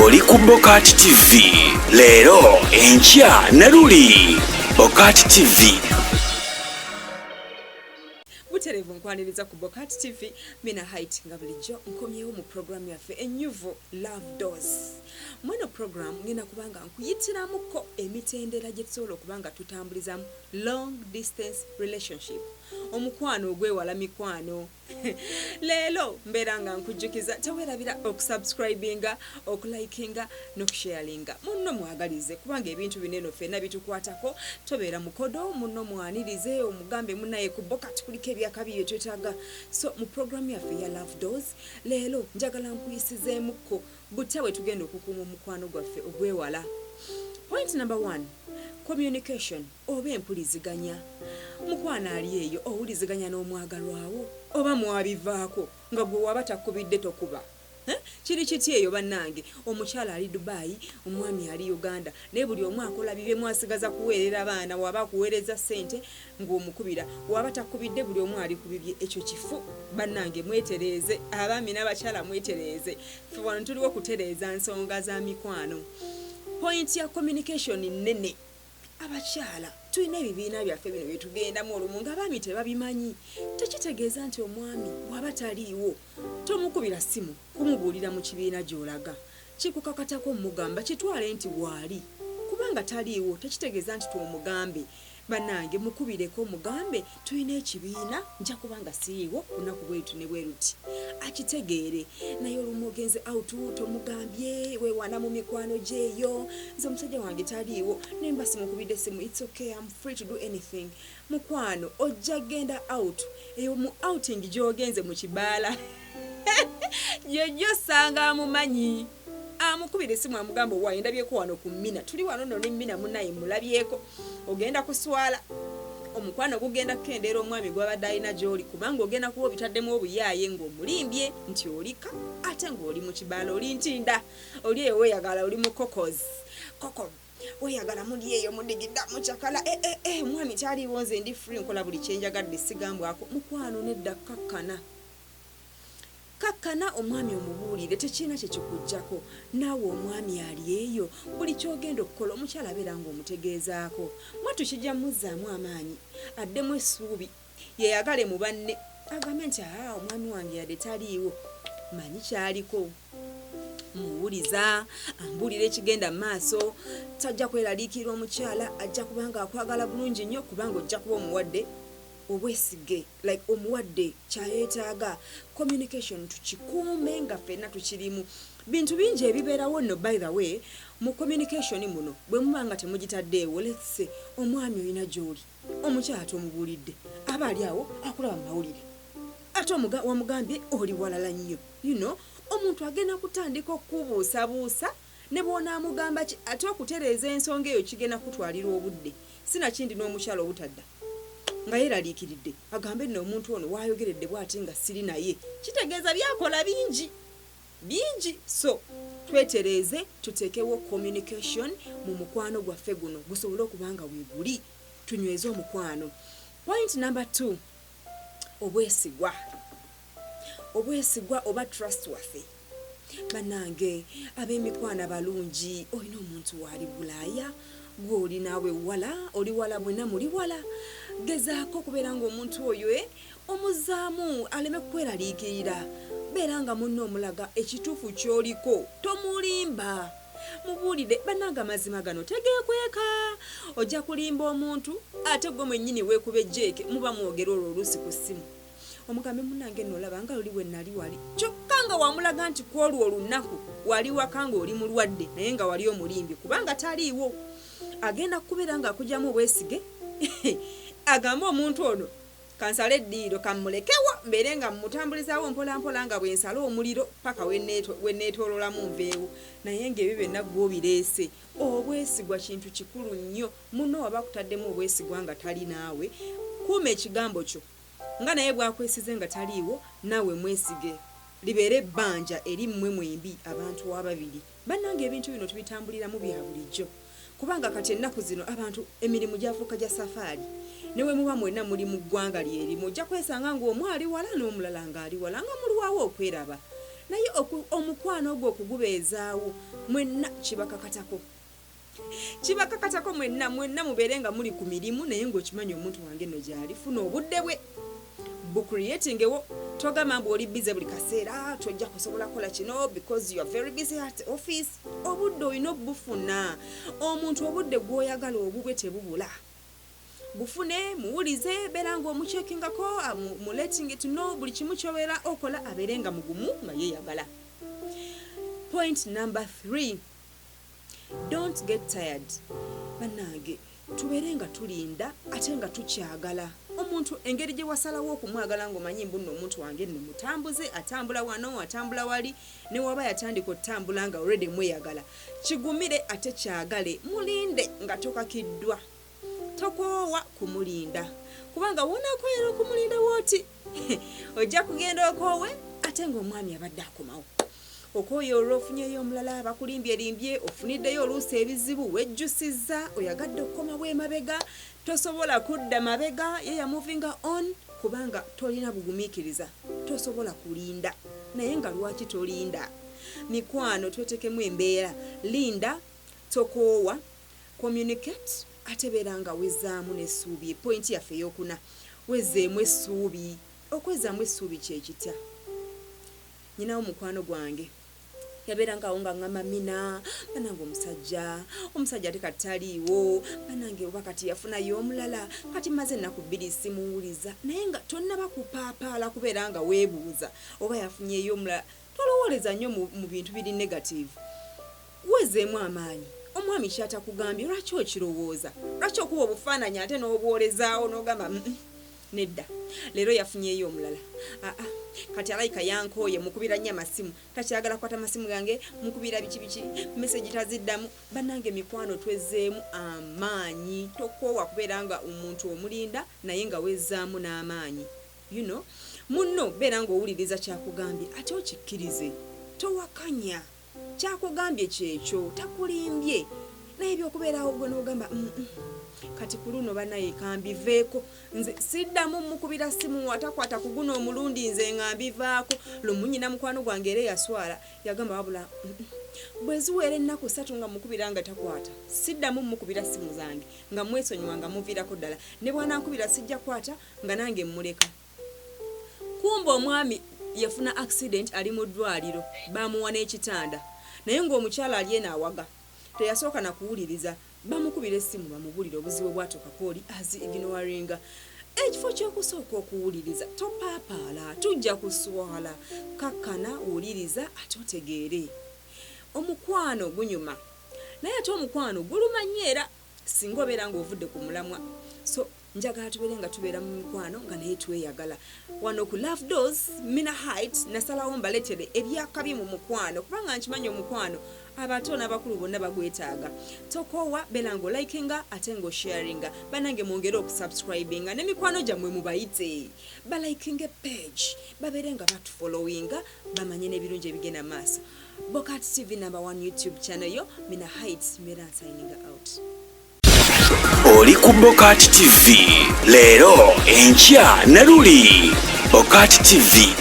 oli ku BOCAT TV. Leero enkya Naluli. BOCAT TV. Buterevu nkwaniriza ku BOCAT TV. Minah Hyt nga bulijjo nkomyewo mu programu yaffe ennyuvu Love Doors. Mweno program ngenda kubanga nkuyitiramuko emitendera gye tusobola okubanga tutambulizamu long distance relationship. Omukwano gwewala mikwano. Leero mbeera nga nkujjukiza teweerabira okusubscribinga, okulikinga n'okusharinga. Munno mwagalize kubanga ebintu binene ffenna bitukwatako. Tobeera mukodo, munno mwanirize, omugambe munnaye ku BOCAT kuliko ebyakabi bye twetaaga. So mu programu yaffe ya Love Doors, leero njagala nkuyisizeemuko butawe tugenda okukuuma omukwano gwaffe ogwewala. Point number 1. Communication oba empuliziganya. Mukwano ali eyo owuliziganya n'omwagalwawo oba mwabivaako nga gwe waba takubidde tokuba. Kiri kiti eyo bannange, omukyala ali Dubai, omwami ali Uganda, naye buli omu akola bibye mwasigaza kuweerera abaana, waba kuweereza ssente ng'omukubira, waba takubidde buli omu ali kubibye. Ekyo kifu bannange, mwetereeze, abaami n'abakyala mwetereeze. Ffe wano tuliwo kutereeza nsonga za mikwano. Point ya communication nnene. Abakyala tulina ebibiina byaffe bino bye tugendamu olumu ng'abaami tebabimanyi. Tekitegeeza nti omwami waba taliiwo tomukubira ssimu kumubuulira mu kibiina gy'olaga. Kikukakatako omugamba kitwale nti waali. Kubanga taliiwo tekitegeeza nti twomugambe. Bannange mukubireko mugambe tulina ekibiina nja kubanga siiwo lunaku bwetu ne bweruti. Akitegeere naye olumu ogenze out tomugambye weewana mu mikwano gyeyo. Nze omusajja wange taliiwo nemba simukubidde simu. It's okay, I'm free to do anything. Mukwano ojja genda out. Eyo mu outing gy'ogenze mu kibaala yojjo sanga amumanyi. Amukubire simu amugamba wa ndabyeko wano ku Minah. Tuli wano no ne Minah munnaye mulabyeko. Ogenda kuswala. Omukwano gugenda kukendera omwami gwabadde alina gy'oli kubanga ogenda kuba obitaddemu obuyaaye ng'omulimbye nti olika ate ng'oli mu kibaala oli ntinda. Oli eyo weeyagala oli mu koko. Weeyagala muli eyo mudigidda mukyakala. Omwami taliiwo nze ndi free nkola buli kyenjagadde sigambwako. Mukwano nedda kakkana omwami omubuulire tekina kye kikujjako. Naawe omwami ali eyo buli kyogenda okukola omukyala abeera ng'omutegeezaako. Mwatu kijja muzzaamu amaanyi addemu essuubi yeeyagale mu banne agambe nti omwami wange yadde taliiwo manyi kyaliko. Muwuliza ambuulira ekigenda mu maaso. Tajja kweraliikirira omukyala, ajja kubanga akwagala bulungi nnyo kubanga ojja kuba omuwadde obwesige, like omuwadde kyayeetaaga. Communication tukikuume nga ffenna tukirimu. Bintu bingi ebibeerawo nno by the way mu communication muno bwe muba nga temugitaddeewo. Let's say omwami olina gy'oli, omukyala tomubuulidde, aba ali awo akulaba mu mawulire ate wamugambye oli walala nnyo. You know, omuntu agenda kutandika okubuusabuusa ne bw'onaamugamba ki ate okutereeza ensonga eyo kigenda kutwalira obudde. Sinakindi n'omukyala obutadda nga yeeraliikiridde agambe nno omuntu ono waayogeredde bw'ati nga siri naye, kitegeeza byakola bingi. So twetereeze tuteekewo communication mu mukwano gwaffe guno gusobole okubanga weeguli tunyweze omukwano. Point number 2. Obwesigwa oba trustworthy. Bannange ab'emikwano abalungi, olina omuntu waali Bulaaya gw'oli naawe wala, oli wala mwenna muli wala. Gezaako kubeera ng'omuntu oyo omuzzaamu aleme kweraliikirira. Beera nga munno omulaga ekituufu ky'oliko, tomulimba. Mubuulire bannange amazima gano tegeekweka. Ojja kulimba omuntu ate gwe mwennyini weekuba ejjeeke muba mwogera olwo oluusi ku ssimu. Omugambe munnange nno olaba nga luli bwe nali wali. Kyokka nga wamulaga nti ku olwo olunaku wali waka ng'oli mulwadde naye nga wali omulimbi kubanga taliiwo. Agenda kubeera ng'akugyamu obwesige agamba omuntu ono kansala eddiiro kamulekewa mbeere nga mutambulizaawo mpolampola nga bwensala omuliro paka wenneetoololamu nveewo. Naye ng'ebyo byonna gw'obireese. Obwesigwa kintu kikulu nnyo. Munno waba akutaddemu obwesigwa nga tali naawe, kuuma ekigambo kyo nga naye bwakwesize nga taliiwo, naawe mwesige. Libeere ebbanja eri mmwe mwembi abantu ababiri. Bannange ebintu bino tubitambuliramu bya bulijjo kubanga kati ennaku zino abantu emirimu gyafuuka gya safaari. Newe muba mwenna muli mu ggwanga lyerimu ojja kwesanga ng'omu ali wala n'omulala ng'ali wala nga mulwawo okweraba. naye omukwano ogwo okugubeezaawo mwenna kibakakatako mwenna mubeerenga muli ku mirimu naye ng'okimanyi omuntu wange nno gyali funa obudde bwe bucreatingewo togamba mbu oli bize buli kaseera tojja kusobola kukola kino because you are very busy at office. Obudde olina obufuna. Omuntu obudde gw'oyagala obubwe tebubula. Bufune muwulize beera ng'omukyekingako mu letting it know buli kimu ky'obeera okola abeerenga mugumu nga yeeyagala. Point number 3, don't get tired. Bannange tubeerenga tulinda ate nga tukyagala omuntu engeri gye wasalawo okumwagala ng'omanyi mbu nno omuntu wange nno mutambuze atambula wano atambula wali ne waba yatandika otambula nga already mweyagala kigumire ate kyagale mulinde nga tokakiddwa tokoowa kumulinda kubanga wonakoyera okumulinda wooti ojja kugenda okoowe ate ng'omwami abadde akomawo okoyo olwofunyeyo omulala bakulimbye ofuniddeyo oluusi ebizibu wejjusizza oyagadde okukoma bw'emabega tosobola kudda mabega yeya moving on kubanga tolina bugumiikiriza tosobola kulinda naye nga lwaki tolinda mikwano twetekemu embeera linda tokoowa communicate ate beera nga wezzaamu n'essuubi point yaffe ey'okuna wezzeemu essuubi okwezaamu essuubi kyekitya nyinawo mukwano gwange yabeera nga nga ngamba Mina banange omusajja ate kataliiwo banange oba kati yafunayo omulala kati maze ennaku 2 simuwuliza naye nga tonnaba kupaapaala kubeera nga weebuuza oba yafunyeyo omulala tolowooleza nnyo mu bintu biri negative wezeemu amaanyi omwami kyatakugambye lwaki okirowooza lwaki okuba obufaananyi ate n'obwolezaawo n'ogamba nedda leero yafunyeyo omulala kati alayika yankooye mukubira nnyo amasimu takyagala kwata amasimu gange mukubira biki message taziddamu bannange mikwano twezeemu amaanyi tokoowa kubeera nga omuntu omulinda naye nga wezzaamu n'amaanyi munno beera ng'owuliriza kyakugambye ate okikkirize towakanya kyakugambye kyekyo takulimbye naye byokubeerawo gwe n'ogamba kati ku luno bannaye kambiveeko nze siddamu mukubira simu atakwata ku guno omulundi nze nga mbivaako lumunyina mukwano gwange era yaswala yagamba wabula bwe ziweera ennaku 3 nga mukubira nga takwata siddamu mukubira simu zange nga mwesonyiwa nga muviirako ddala ne bw'anankubira sijja kwata nga nange mmuleka kumba omwami yafuna accident ali mu ddwaliro bamuwa n'ekitanda naye ng'omukyala ali enaawaga teyasooka na kuwuliriza bamukubira essimu bamubulira obuzibu bwatuukako oli ignoringa ekifo ky'okusooka okuwuliriza topaapaala tujja kuswala kakkana wuliriza ate otegeere omukwano gunyuma naye ate omukwano guluma nnyo era singa obeera ng'ovudde ku mulamwa so njagala tubeere nga tubeera mu mikwano nga naye tweyagala wano ku Love Doors Minah Hyt nasalawo mbaletere ebyakabi mu mukwano kubanga nkimanyi omukwano abato n'abakulu bonna bagwetaaga tokoowa beera ng'olikinga ate ng'osharinga banange mwongere okusubscribinga n'emikwano gyammwe mubayite balikinge page babeere nga batufollowinga bamanye n'ebirungi ebigenda maaso BOCAT TV #1 YouTube channel yo Minah Hyt Mera signing out. Oli ku BOCAT TV leero enkya na luli BOCAT TV.